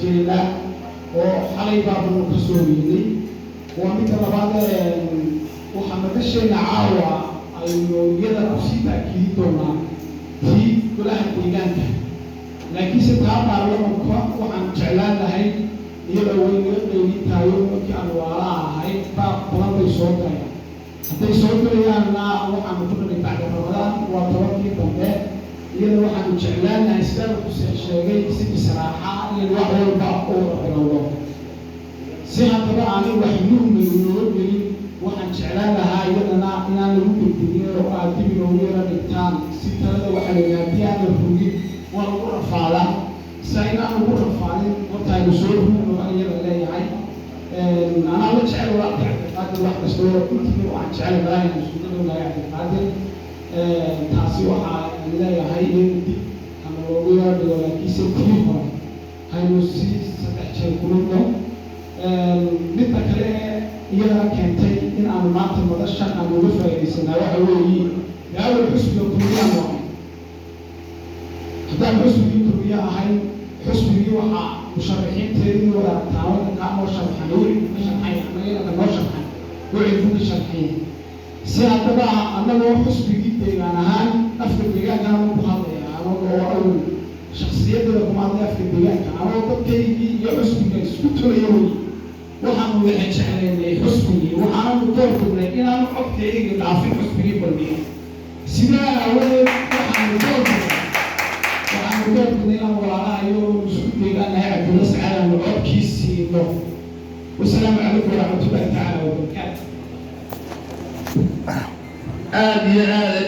jeeda oo xalay baabanu ka soo yeeday waa mid labaad waxaan madasheena caawa aynu iyada kusii taakiidi doonaa tii golaha deegaanka laakiin se taa baarlamanka waxaan jeclaan lahay iyadoo weynaga qeybin tahayo markii aan waala ahay baaq badan bay soo galayaan hadday soo galayaanna waxaanu ku dhanay bacda ramadaan waa tobankii dambe iyada waxaanu jeclaan lahay sidaa ku sheegay si bisraaxa iyo wax walba oo bilowdo si haddaba aanay wax yuhmay inooga gelin waxaan jeclaan lahaa iyadana inaan lagu degdegin oo aad dib inoogu yara dhigtaan si talada waxa la yidhaha haddii aan la rugin waa lagu rafaadaa sa inaan lagu rafaadin horta aynu soo rugin oo iyada leeyahay anaa la jecel walaalka cabdiqaadir wax kastoo intii waxaan jecel malaayna sunnada laga cabdiqaadir taasi waxaa leeyahay in dib ama loogu yara dhigo laakiinse tii hore haynu si 3 jeer kulano midda kale iyada keentay in aan maanta madashan aan uga faa'iidaysanaa waxa weeye gaawal xusbiga kulmiyaan waa haddaan xusbigii kulmiya ahay xusbigii waxaa musharaxiinteedii wada taawada kaa noo sharxan weli ka sharxay anagana noo sharxan weli ka sharxay si haddaba annagoo xusbigii deegaan ahaan afka deegaankana ku hadlaya anagoo awal shakhsiyadooda kuma hadlay afka deegaanka anagoo dadkaygii iyo xusbiga isku tolaya weli waxaanu waxay jeclaynay xusbigii waxaanu doorbignay inaanu codkayga dhaafin xusbigii balbiya sidaa aawadeed waxaanu doorbignay inaan walaalahayo isku deegaanahay cabdulla sacaad aanu codkii siino wasalaamu calaykum waraxmatullahi tacaala wabarakaatu aad iyo aad